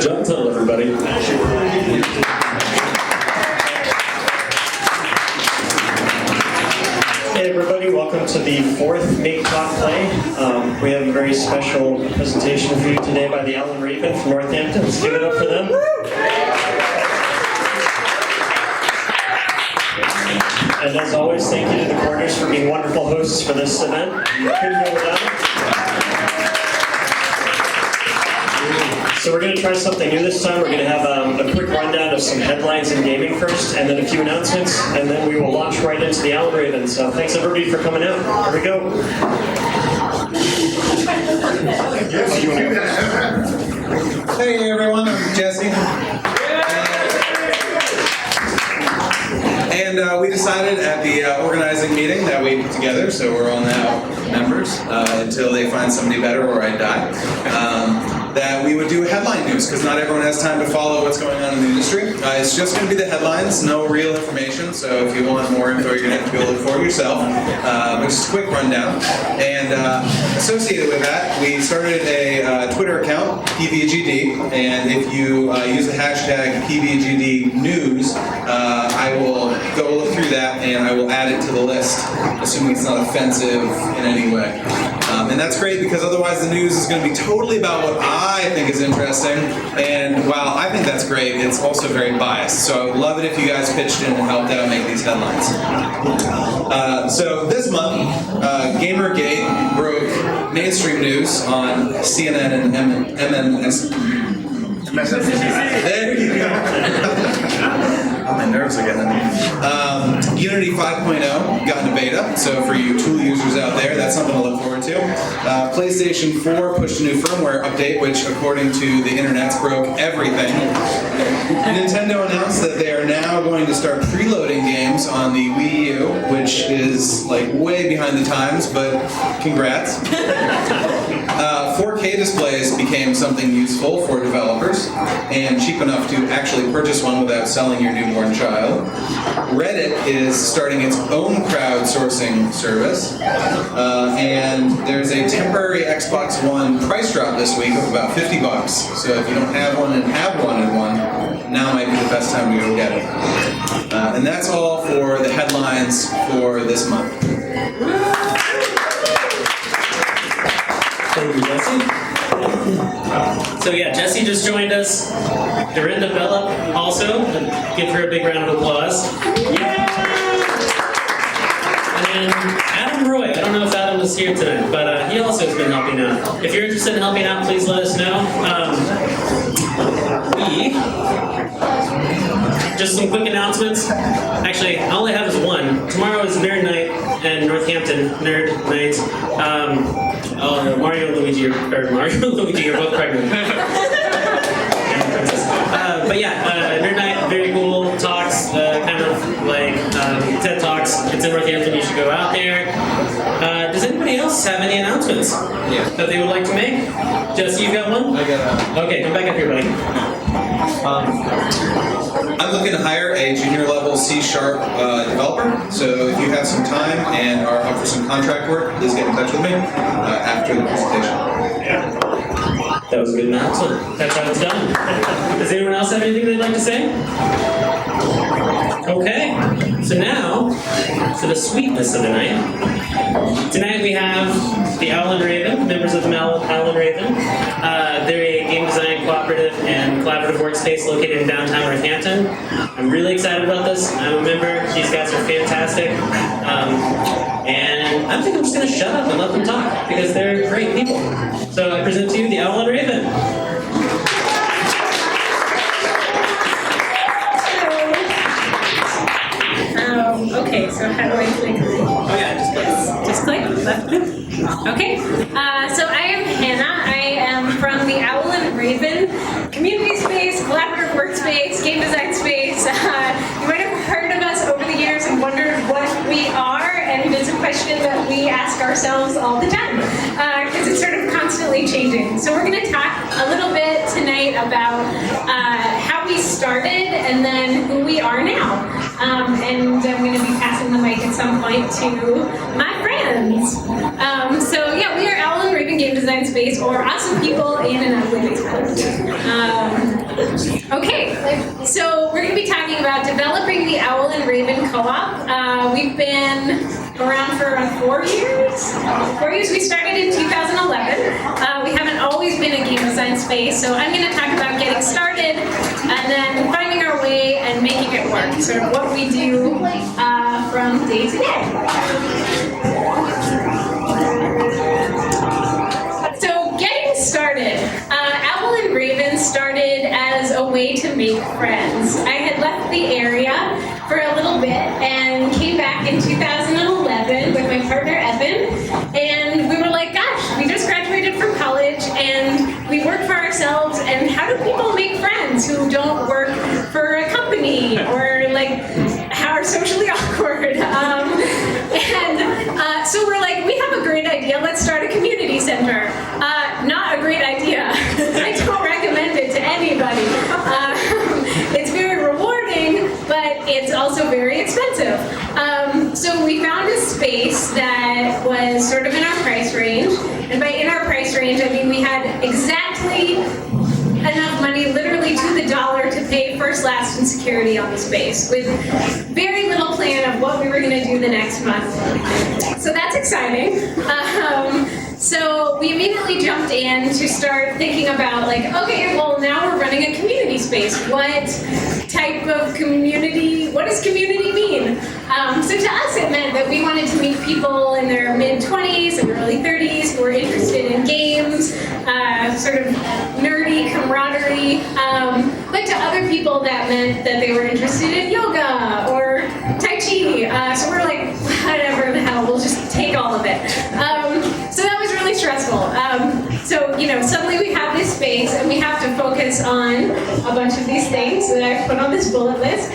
Jump tunnel, everybody. Hey everybody, welcome to the fourth Make Talk Play. We have a very special presentation for you today by the Owl and Raven from Northampton. Let's give it up for them. And as always, thank you to the Corners for being wonderful hosts for this event. Couldn't go without them. So we're going to try something new this time. We're going to have a quick rundown of some headlines in gaming first, and then a few announcements, and then we will launch right into the Owl and Raven. So thanks everybody for coming out. Here we go. Hey everyone, I'm Jesse. And we decided at the organizing meeting that we'd get together, so we're all now members until they find somebody better or I die. That we would do headline news, because not everyone has time to follow what's going on in the industry. It's just going to be the headlines, no real information, so if you want more info, you're going to have to go look for it yourself. But just a quick rundown. And associated with that, we started a Twitter account, PVGD, and if you use the hashtag PVGDnews, I will go look through that and I will add it to the list, assuming it's not offensive in any way. And that's great because otherwise the news is going to be totally about what I think is interesting, and while I think that's great, it's also very biased. So I would love it if you guys pitched in and helped out make these headlines. So this month, Gamergate broke mainstream news on CNN and MMS. There you go. Oh, my nerves are getting me. Unity 5.0 got into beta, so for you tool users out there, that's something to look forward to. PlayStation 4 pushed a new firmware update, which, according to the internet, broke everything. Nintendo announced that they are now going to start preloading games on the Wii U, which is like way behind the times, but congrats. 4K displays became something useful for developers and cheap enough to actually purchase one without selling your newborn child. Reddit is starting its own crowdsourcing service, and there's a temporary Xbox One price drop this week of about $50. So if you don't have one and have wanted one, now might be the best time to go get it. And that's all for the headlines for this month. Thank you, Jesse. So yeah, Jesse just joined us. Dorinda Bella also. Give her a big round of applause. Yeah! And Adam Roy. I don't know if Adam is here tonight, but he also has been helping out. If you're interested in helping out, please let us know. Just some quick announcements. Actually, all I have is one. Tomorrow is Nerd Night in Northampton. Nerd Night. Mario and Luigi are both pregnant. But yeah, Nerd Night, very cool talks, kind of like TED Talks. It's in Northampton, you should go out there. Does anybody else have any announcements that they would like to make? Jesse, you got one? I got one. Okay, come back up here, buddy. I'm looking to hire a junior level C# developer, so if you have some time and are up for some contract work, please get in touch with me after the presentation. Yeah. That was a good announcement. That's how it's done. Does anyone else have anything they'd like to say? Okay, so now for the sweetness of the night. Tonight we have the Owl and Raven, members of the Owl and Raven. They're a game design cooperative and collaborative workspace located in downtown Northampton. I'm really excited about this. I'm a member. These guys are fantastic. And I think I'm just going to shut up and let them talk because they're great people. So I present to you the Owl and Raven. Okay, so how do I click? Oh yeah, just click. Just click? Left click? Okay. So I am Hannah. I am from the Owl and Raven community space, collaborative workspace, game design space. You might have heard of us over the years and wondered what we are, and it's a question that we ask ourselves all the time because it's sort of constantly changing. So we're going to talk a little bit tonight about how we started and then who we are now. And I'm going to be passing the mic at some point to my friends. So yeah, we are Owl and Raven Game Design Space, or awesome people in an ugly basement. Okay, so we're going to be talking about developing the Owl and Raven co-op. We've been around for 4 years. 4 years. We started in 2011. We haven't always been a game design space, so I'm going to talk about getting started and then finding our way and making it work. Sort of what we do from day to day. So getting started. Owl and Raven started as a way to make friends. I had left the area for a little bit and came back in 2011 with my partner Evan, and we were like, gosh, we just graduated from college and we work for ourselves, and how do people make friends who don't work for a company or like are socially awkward? So we're like, we have a great idea, let's start a community center. Not a great idea. I don't recommend it to anybody. It's very rewarding, but it's also very expensive. So we found a space that was sort of in our price range. And by in our price range, I mean we had exactly enough money, literally to the dollar, to pay first, last, and security on the space, with very little plan of what we were going to do the next month. So that's exciting. So we immediately jumped in to start thinking about, like, okay, well, now we're running a community space. What type of community, what does community mean? So to us, it meant that we wanted to meet people in their mid-20s and early 30s who were interested in games, sort of nerdy camaraderie. But to other people, that meant that they were interested in yoga or Tai Chi. So we're like, whatever the hell, we'll just take all of it. So that was really stressful. So, you know, suddenly we have this space and we have to focus on a bunch of these things that I've put on this bullet list.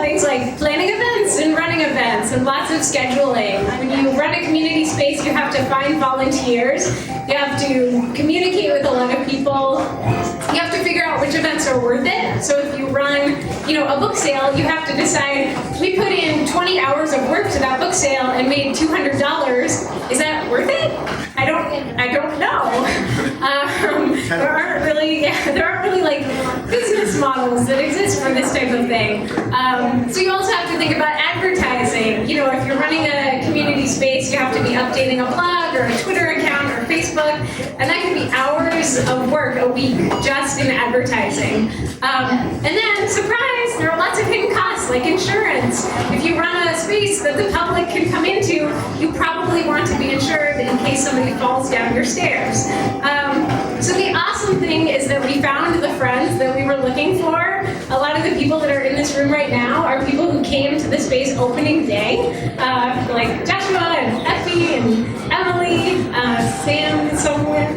Things like planning events and running events and lots of scheduling. When you run a community space, you have to find volunteers. You have to communicate with a lot of people. You have to figure out which events are worth it. So if you run, you know, a book sale, you have to decide, we put in 20 hours of work to that book sale and made $200. Is that worth it? I don't know. There aren't really like business models that exist for this type of thing. So you also have to think about advertising. You know, if you're running a community space, you have to be updating a blog or a Twitter account or Facebook, and that can be hours of work a week just in advertising. And then, surprise, there are lots of hidden costs like insurance. If you run a space that the public can come into, you probably want to be insured in case somebody falls down your stairs. So the awesome thing is that we found the friends that we were looking for. A lot of the people that are in this room right now are people who came to the space opening day, like Joshua and Effie and Emily, Sam somewhere.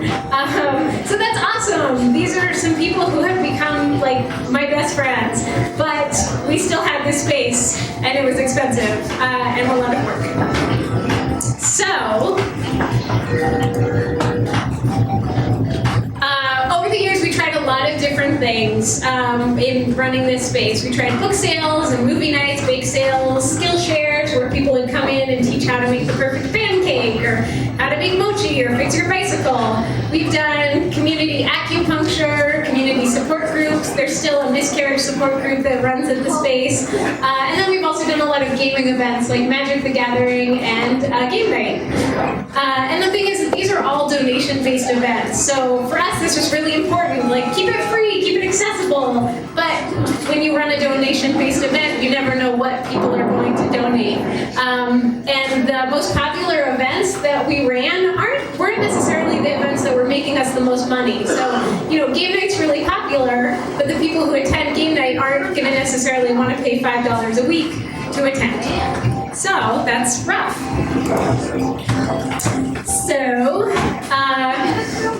So that's awesome. These are some people who have become like my best friends, but we still had this space and it was expensive and a lot of work. So, over the years, we tried a lot of different things in running this space. We tried book sales and movie nights, bake sales, skill shares, where people would come in and teach how to make the perfect pancake, or how to make mochi, or fix your bicycle. We've done community acupuncture, community support groups. There's still a miscarriage support group that runs at the space. And then we've also done a lot of gaming events like Magic the Gathering and Game Night. And the thing is that these are all donation-based events. So for us, this was really important. Like, keep it free, keep it accessible. But when you run a donation-based event, you never know what people are going to donate. And the most popular events that we ran weren't necessarily the events that were making us the most money. So, you know, Game Night's really popular, but the people who attend Game Night aren't going to necessarily want to pay $5 a week to attend. So that's rough. So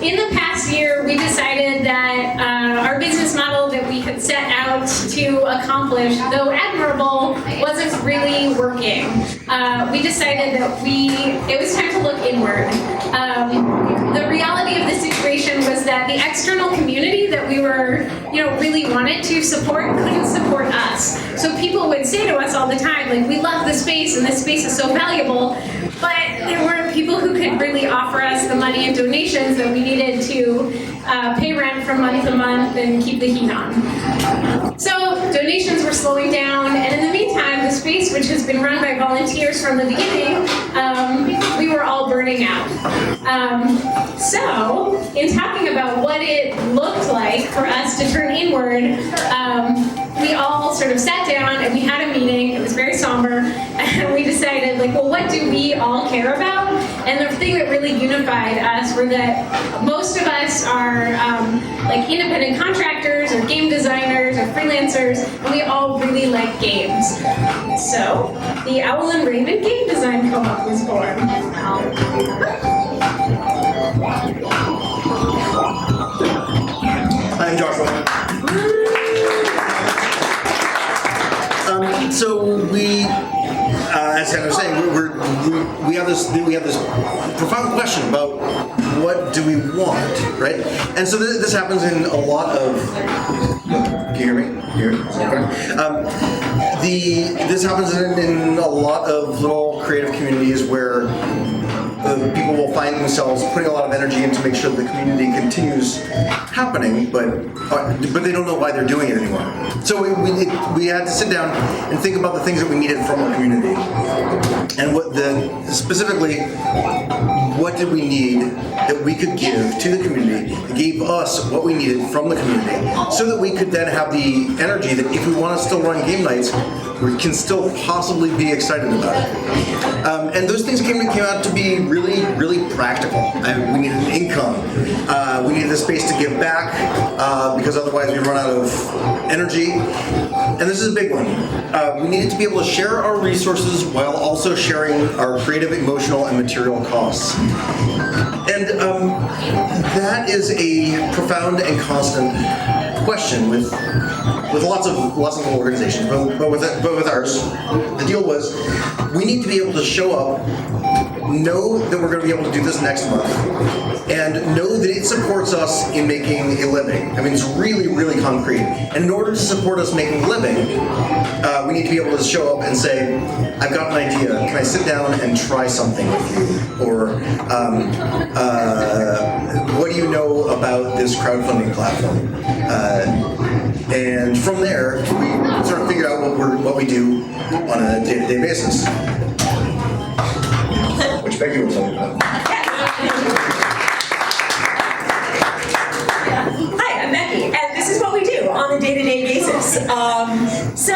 in the past year, we decided that our business model that we had set out to accomplish, though admirable, wasn't really working. We decided that it was time to look inward. The reality of the situation was that the external community that we were, really wanted to support couldn't support us. So people would say to us all the time, like, we love this space and this space is so valuable, but there weren't were people who could really offer us the money and donations that we needed to pay rent from month to month and keep the heat on. So donations were slowing down, and in the meantime, the space, which has been run by volunteers from the beginning, we were all burning out. So, in talking about what it looked like for us to turn inward, we all sort of sat down and we had a meeting. It was very somber, and we decided, like, well, what do we all care about? And the thing that really unified us were that most of us are like independent contractors or game designers or freelancers, and we all really like games. So the Owl and Raven Game Design Co-op was born. I'm Joshua. So we, as Hannah was saying, we have this profound question about what do we want, right? And so this happens in a lot of. Can you hear me? This happens in a lot of little creative communities where people will find themselves putting a lot of energy in to make sure the community continues happening, but they don't know why they're doing it anymore. So we had to sit down and think about the things that we needed from our community, and specifically what did we need that we could give to the community that gave us what we needed from the community, so that we could then have the energy that if we want to still run game nights, we can still possibly be excited about it. And those things came out to be really, really practical. We needed an income. We needed a space to give back because otherwise we run out of energy. And this is a big one. We needed to be able to share our resources while also sharing our creative, emotional, and material costs. And that is a profound and constant question with lots of little organizations, but with ours, the deal was we need to be able to show up, know that we're going to be able to do this next month, and know that it supports us in making a living. I mean, it's really, really concrete. And in order to support us making a living, we need to be able to show up and say, I've got an idea. Can I sit down and try something with you? Or what do you know about this crowdfunding platform? And from there, we sort of figured out what we do on a day-to-day basis. Which Becky will tell you about. Hi, I'm Becky, and this is what we do on a day-to-day basis. So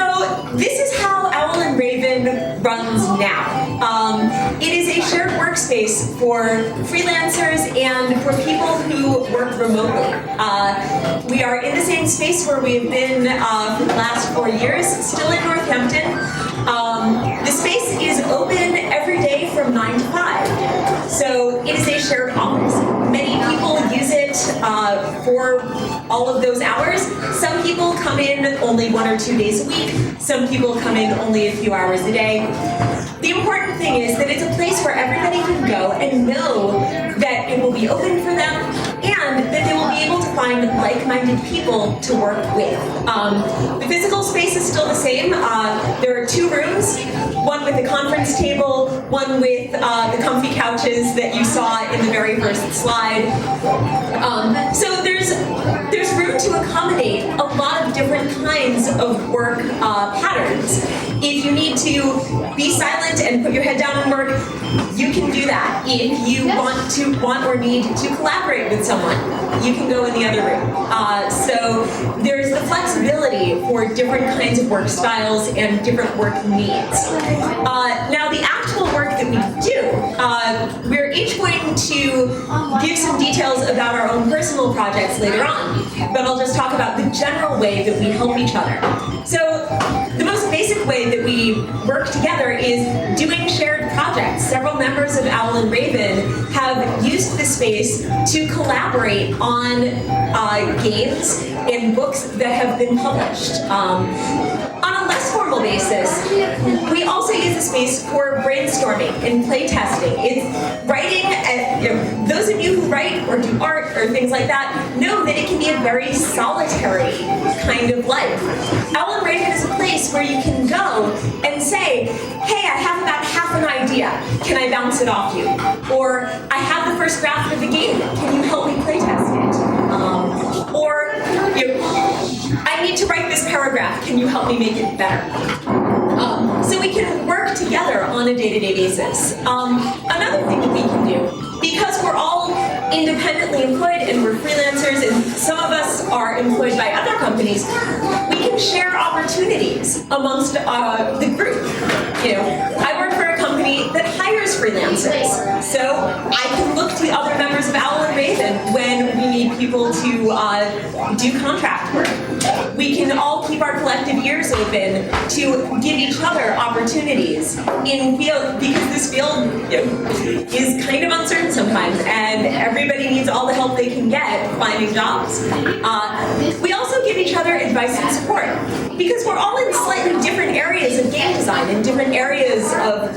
this is how Owl and Raven runs now. It is a shared workspace for freelancers and for people who work remotely. We are in the same space where we have been for the last 4 years, still in Northampton. The space is open every day from 9 to 5. So it is a shared office. Many people use it for all of those hours. Some people come in only 1 or 2 days a week. Some people come in only a few hours a day. The important thing is that it's a place where everybody can go and know that it will be open for them and that they will be able to find like-minded people to work with. The physical space is still the same. There are 2 rooms, one with the conference table, one with the comfy couches that you saw in the very first slide. So there's room to accommodate a lot of different kinds of work patterns. If you need to be silent and put your head down and work, you can do that. If you want or need to collaborate with someone, you can go in the other room. So there's the flexibility for different kinds of work styles and different work needs. Now the actual work that we do, we're each going to give some details about our own personal projects later on, but I'll just talk about the general way that we help each other. So the most basic way that we work together is doing shared projects. Several members of Owl and Raven have used the space to collaborate on games and books that have been published. On a less formal basis, we also use the space for brainstorming and play testing. It's writing, those of you who write or do art or things like that know that it can be a very solitary kind of life. Owl and Raven is a place where you can go and say, hey, I have about half an idea. Can I bounce it off you? Or I have the first draft of the game. Can you help me play test it? I need to write this paragraph. Can you help me make it better? So we can work together on a day-to-day basis. Another thing that we can do, because we're all independently employed and we're freelancers and some of us are employed by other companies, we can share opportunities amongst the group. I work for a company that hires freelancers, so I can look to other members of Owl and Raven when we need people to do contract work. We can all keep our collective ears open to give each other opportunities in field, because this field is kind of uncertain sometimes, and everybody needs all the help they can get finding jobs. We also give each other advice and support, because we're all in slightly different areas of game design and different areas of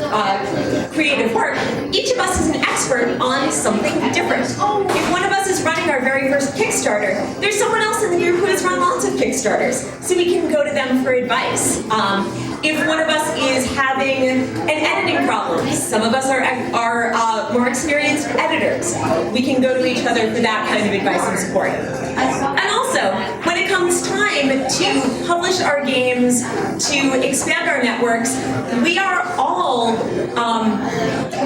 creative work. Each of us is an expert on something different. If one of us is running our very first Kickstarter, there's someone else in the group who has run lots of Kickstarters, so we can go to them for advice. If one of us is having an editing problem, some of us are more experienced editors. We can go to each other for that kind of advice and support. And also, when it comes time to publish our games, to expand our networks, we are all,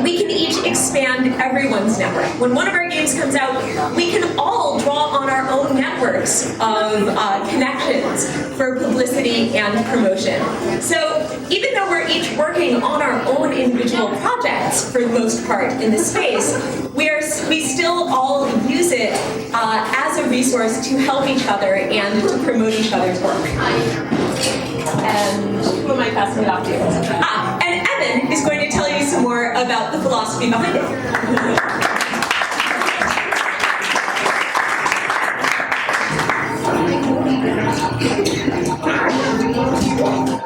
we can each expand everyone's network. When one of our games comes out, we can all draw on our own networks of connections for publicity and promotion. So even though we're each working on our own individual projects for the most part in this space, we still all use it as a resource to help each other and to promote each other's work. And who am I passing it off to? And Evan is going to tell you some more about the philosophy behind it.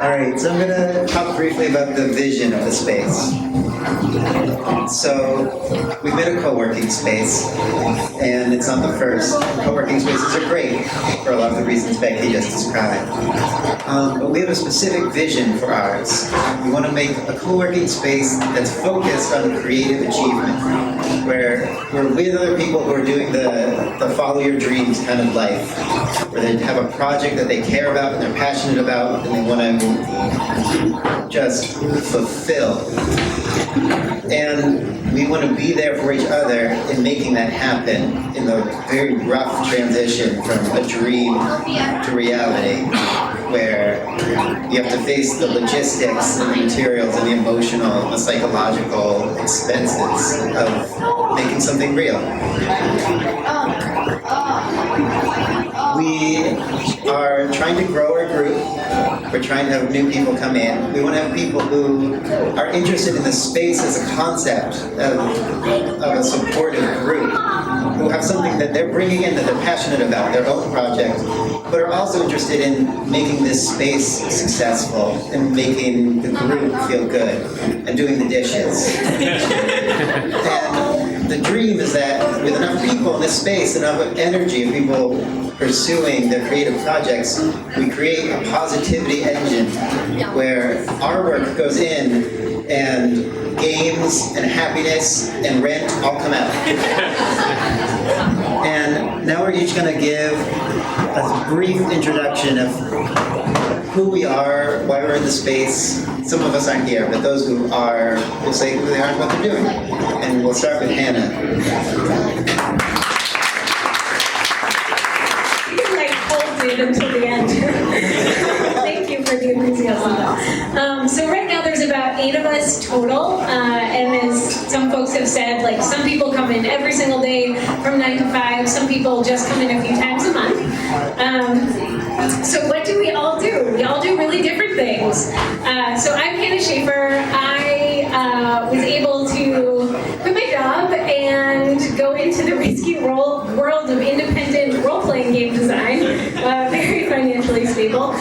All right, so I'm going to talk briefly about the vision of the space. So we've been a co-working space, and it's not the first. Co-working spaces are great for a lot of the reasons Becky just described. But we have a specific vision for ours. We want to make a co-working space that's focused on creative achievement, where we're with other people who are doing the follow your dreams kind of life, where they have a project that they care about and they're passionate about and they want to just fulfill. And we want to be there for each other in making that happen in the very rough transition from a dream to reality, where you have to face the logistics and the materials and the emotional and the psychological expenses of making something real. We are trying to grow our group. We're trying to have new people come in. We want to have people who are interested in the space as a concept of a supportive group, who have something that they're bringing in that they're passionate about, their own project, but are also interested in making this space successful and making the group feel good and doing the dishes. And the dream is that with enough people in this space, enough energy of people pursuing their creative projects, we create a positivity engine where our work goes in and games and happiness and rent all come out. And now we're each going to give a brief introduction of who we are, why we're in the space. Some of us aren't here, but those who are will say who they are and what they're doing. And we'll start with Hannah. Until the end. Thank you for the enthusiasm. So right now there's about 8 of us total, and as some folks have said, like some people come in every single day from 9 to 5, some people just come in a few times a month. So what do we all do? We all do really different things. So I'm Hannah Schaefer. I was able to quit my job and go into the risky world of independent role-playing playing game design, very financially stable.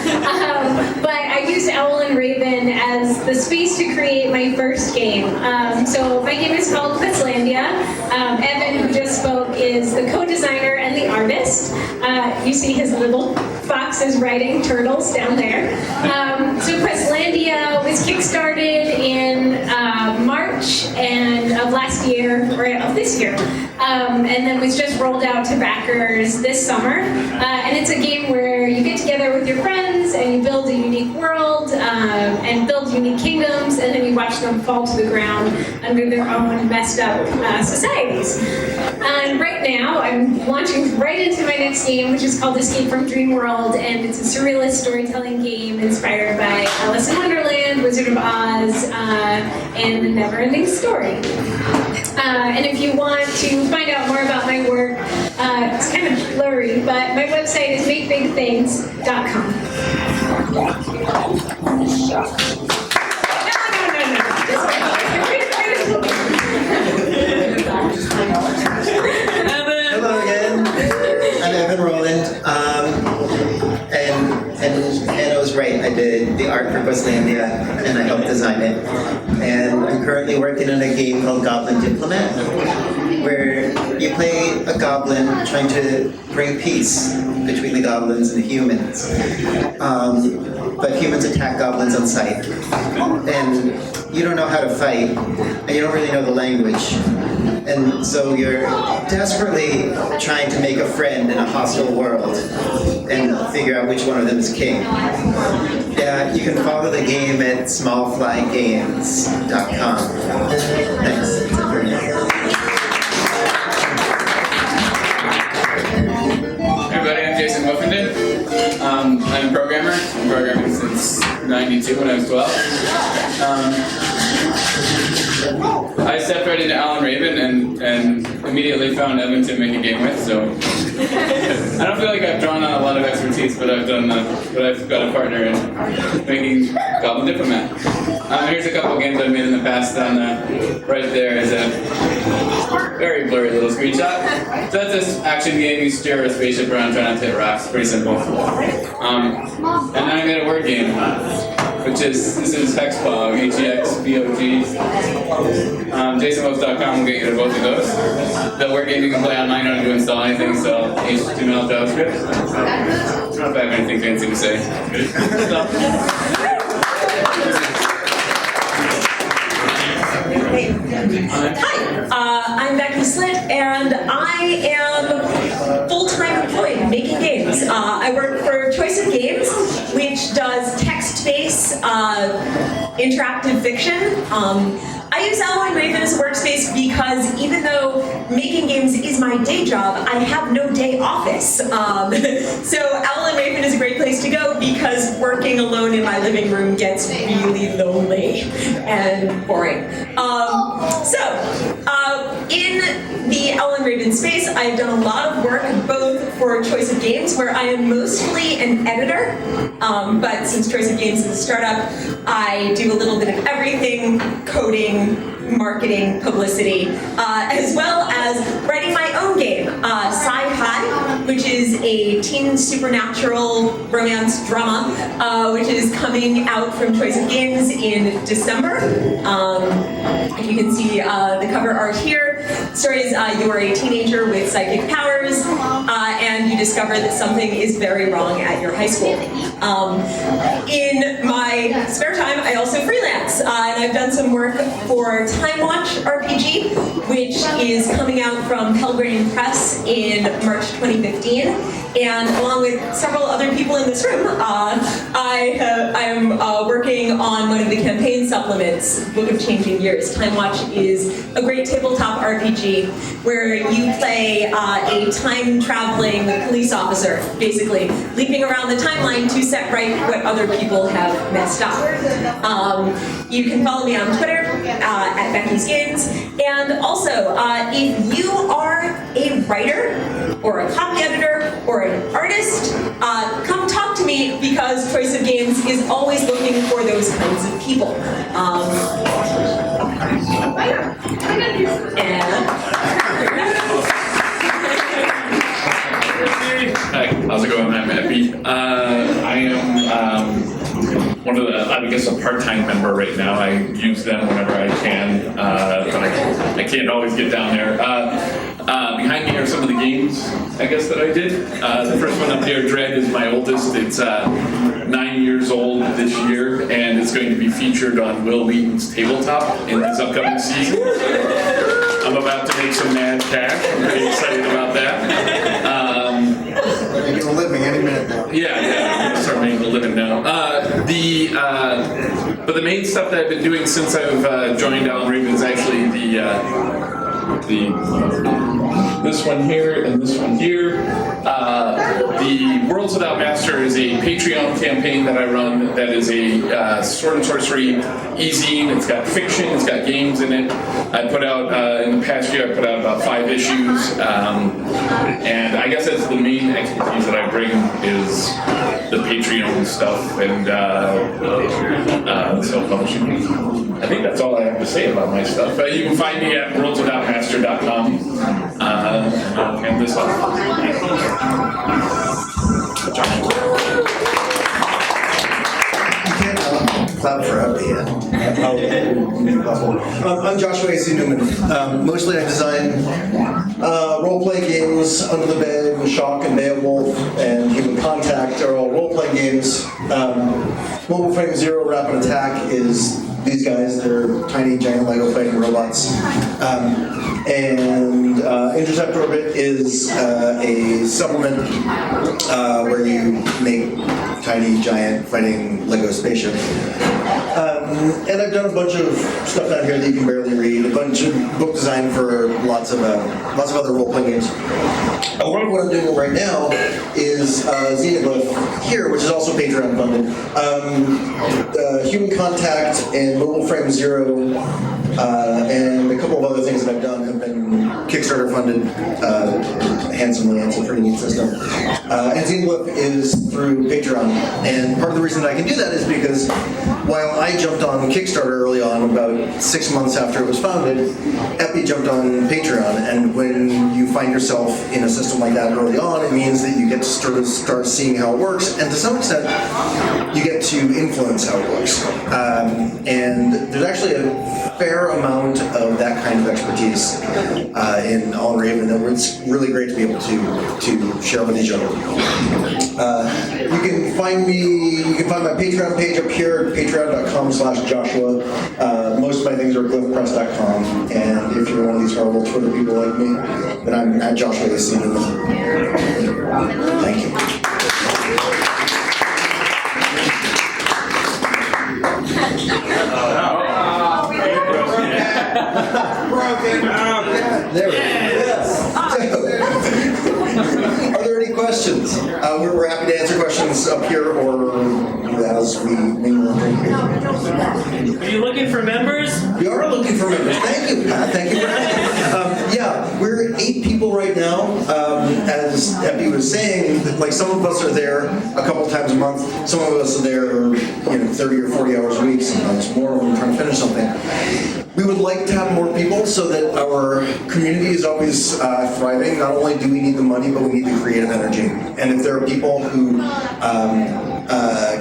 But I used Owl and Raven as the space to create my first game. So my game is called Questlandia. Evan, who just spoke, is the co-designer and the artist. You see his little foxes riding turtles down there. So Questlandia was kickstarted in March of last year, or of this year, and then was just rolled out to backers this summer. And it's a game where you get together with your friends and you build a unique world and build unique kingdoms, and then you watch them fall to the ground under their own messed up societies. And right now, I'm launching right into my next game, which is called Escape from Dream World, and it's a surrealist storytelling game inspired by Alice in Wonderland, Wizard of Oz, and The Never-Ending Story. And if you want to find out more about my work, it's kind of blurry, but my website is makebigthings.com. Hello again. I'm Evan Rowland. And Hannah was right. I did the art for Questlandia, and I helped design it. And I'm currently working on a game called Goblin Diplomat, where you play a goblin trying to bring peace between the goblins and the humans. But humans attack goblins on sight. And you don't know how to fight, and you don't really know the language. And so you're desperately trying to make a friend in a hostile world and figure out which one of them is king. Yeah, you can follow the game at smallflygames.com. Thanks. Hey everybody, I'm Jason Buffington. I'm a programmer. I'm programming since '92 when I was 12. I stepped right into Alan Raven and immediately found Evan to make a game with. So I don't feel like I've drawn on a lot of expertise, but I've got a partner in making Goblin Diplomat. Here's a couple games I've made in the past. Right there is a very blurry little screenshot. So that's this action game. You steer a spaceship around trying not to hit rocks. Pretty simple. And then I made a word game, which is, this is Hexbog, H-E-X-B-O-G. JasonWolf.com will get you to both of those. The word game you can play online, you don't have to install anything, so HTML, JavaScript. I don't know if I have anything fancy to say. Hi, I'm Becky Slitt, and I am full-time employed making games. I work for Choice of Games, which does text-based interactive fiction. I use Owl and Raven as a workspace because even though making games is my day job, I have no day office. So Owl and Raven is a great place to go because working alone in my living room gets really lonely and boring. In the Owl and Raven space, I've done a lot of work both for Choice of Games, where I am mostly an editor, but since Choice of Games is a startup, I do a little bit of everything, coding, marketing, publicity, as well as writing my own game, Sci-Hi, which is a teen supernatural romance drama, which is coming out from Choice of Games in December. You can see the cover art here. The story is you are a teenager with psychic powers, and you discover that something is very wrong at your high school. In my spare time, I also freelance, and I've done some work for Time Watch RPG, which is coming out from Pelgrane Press in March 2015. And along with several other people in this room, I am working on one of the campaign supplements, Book of Changing Years. Time Watch is a great tabletop RPG where you play a time-traveling police officer, basically leaping around the timeline to set right what other people have messed up. You can follow me on Twitter at Becky's Games, and also if you are a writer or a copy editor or an artist, come talk to me because Choice of Games is always looking for those kinds of people. I am one of the, I guess, a part-time member right now. I use them whenever I can, but I can't always get down there. Behind me are some of the games, I guess, that I did. The first one up here, Dread, is my oldest. It's 9 years old this year, and it's going to be featured on Will Wheaton's Tabletop in this upcoming season. I'm about to make some mad cash. I'm pretty excited about that. Making a living any minute now. Yeah, I'm gonna start making a living now. But the main stuff that I've been doing since I've joined Alan Raven is actually this one here and this one here. The Worlds Without Master is a Patreon campaign that I run that is a sword and sorcery e-zine. It's got fiction, it's got games in it. I put out, in the past year, I put out about 5 issues. And I guess that's the main expertise that I bring is the Patreon stuff and self-publishing. I think that's all I have to say about my stuff. You can find me at worldswithoutmaster.com. I'll hand this off. You can't clap for Abby yet. I'm Joshua A.C. Newman. Mostly I design role-playing games. Under the Bed, Shock and Beowulf, and Human Contact are all role-playing games. Mobile Frame Zero Rapid Attack is these guys. They're tiny, giant Lego fighting robots. And Intercept Orbit is a supplement where you make tiny, giant fighting Lego spaceships. And I've done a bunch of stuff down here that you can barely read. A bunch of book design for lots of other role-playing games. A lot of what I'm doing right now is Xenoglyph here, which is also Patreon funded. Human Contact and Mobile Frame Zero and a couple of other things that I've done have been Kickstarter funded handsomely. It's a pretty neat system. And Xenoglyph is through Patreon. And part of the reason that I can do that is because while I jumped on Kickstarter early on, about 6 months after it was founded, Epi jumped on Patreon. And when you find yourself in a system like that early on, it means that you get to sort of start seeing how it works. And to some extent, you get to influence how it works. And there's actually a fair amount of that kind of expertise in Alan Raven that it's really great to be able to share with each other. You can find my Patreon page up here at patreon.com/Joshua. Most of my things are glyphpress.com, and if you're one of these horrible Twitter people like me, then I'm at Joshua AC. Thank you. There we go. Yes. Are there any questions? We're happy to answer questions up here or as we mingle and drink. Are you looking for members? We are looking for members. Thank you, Pat. Thank you for asking. Yeah, we're 8 people right now. As Epi was saying, like some of us are there a couple times a month. Some of us are there, 30 or 40 hours a week. Sometimes more when we're trying to finish something. We would like to have more people so that our community is always thriving. Not only do we need the money, but we need the creative energy. And if there are people who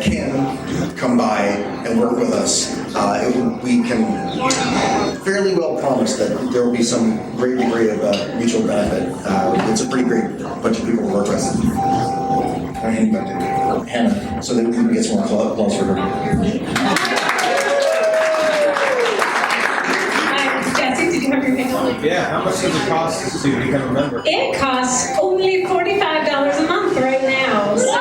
can come by and work with us, we can fairly well promise that there will be some great degree of mutual benefit. It's a pretty great bunch of people to work with. I'm handing back to Hannah so that we can get some more applause for her. Yeah, how much does it cost to become a member? It costs only $45 a month right now. So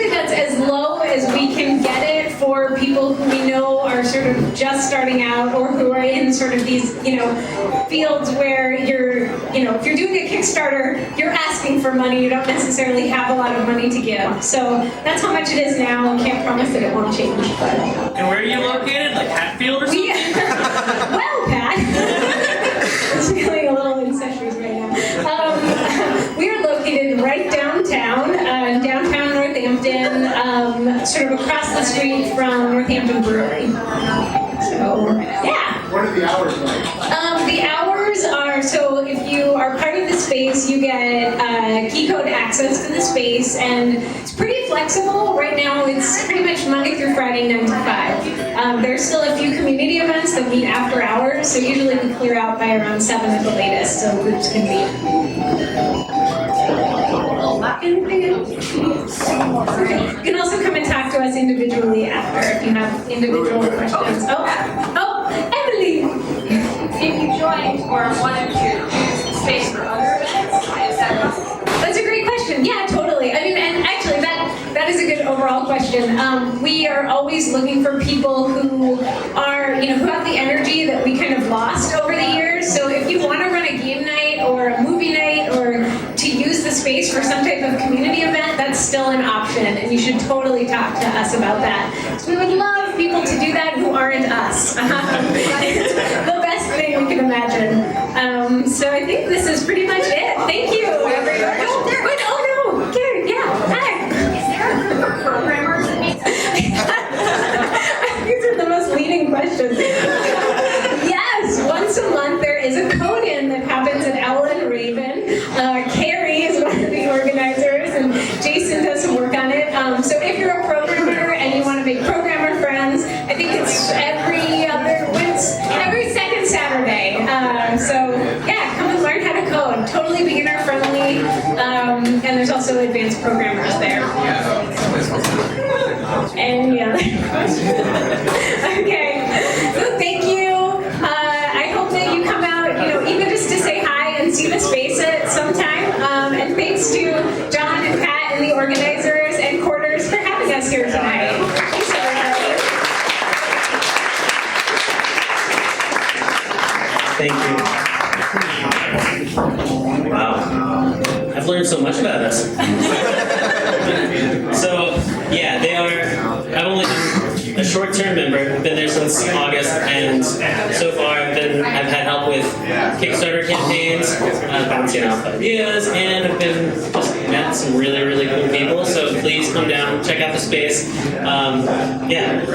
that's as low as we can get it for people who we know are sort of just starting out or who are in sort of these, fields where you're, if you're doing a Kickstarter, you're asking for money. You don't necessarily have a lot of money to give. So that's how much it is now. I can't promise that it won't change. But. And where are you located? Like Hatfield or something? Well, Pat. It's feeling a little incestuous right now. We are located right downtown, downtown Northampton, sort of across the street from Northampton Brewery. So, yeah. What are the hours like? The hours are, so if you are part of the space, space, you get key code access to the space, and it's pretty flexible. Right now, it's pretty much Monday through Friday, 9 to 5. There's still a few community events that meet after hours, so usually we clear out by around 7 at the latest, so groups can meet. Anything else? Okay. You can also come and talk to us individually after if you have individual questions. Oh, Emily! If you joined or wanted to use the space for other events, is that possible? That's a great question. Yeah, totally. I mean, and actually, that is a good overall question. We are always looking for people who are, who have the energy that we kind of lost over the years. So if you want to run a game night or a movie night or to use the space for some type of community event, that's still an option, and you should totally talk to us about that. So we would love people to do that who aren't us. It's the best thing we can imagine. So I think this is pretty much it. Thank you, everyone. Oh no, Karen, yeah, hi. Is there a group of programmers that meets? These are the most leading questions. Yes, once a month there is a code-in that happens at Owl and Raven. Carrie is one of the organizers, and Jason does some work on it. So if you're a programmer and you want to make programmer friends, I think it's every second Saturday. So yeah, come and learn how to code. Totally beginner friendly, and there's also advanced programmers there. Any other questions? Okay, so thank you. I hope that you come out, even just to say hi and see the space at some time. And thanks to John and Pat and the organizers and Quarters for having us here tonight. Thanks, everybody. Thank you. Wow. I've learned so much about us. So, yeah, I've only been a short-term member. I've been there since August, and so far I've had help with Kickstarter campaigns, bouncing off ideas, and I've just met some really, really cool people. So please come down, check out the space. Yeah.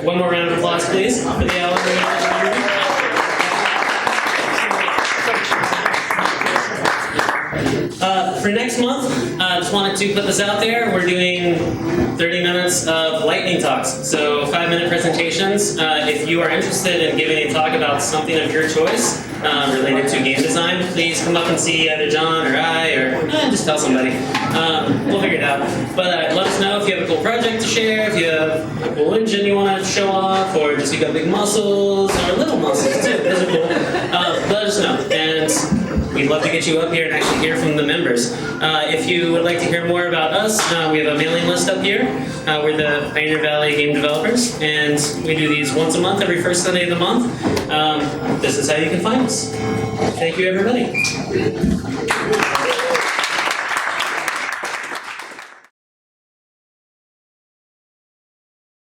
One more round of applause, please, for the Owl. For next month, I just wanted to put this out there. We're doing 30 minutes of lightning talks, so 5-minute presentations. If you are interested in giving a talk about something of your choice related to game design, please come up and see either John or I, or just tell somebody. We'll figure it out. But let us know if you have a cool project to share, if you have a cool engine you want to show off, or just you got big muscles, or little muscles too. Those are cool. Let us know. And we'd love to get you up here and actually hear from the members. If you would like to hear more about us, we have a mailing list up here. We're the Pioneer Valley Game Developers, and we do these once a month, every first Sunday of the month. This is how you can find us. Thank you, everybody.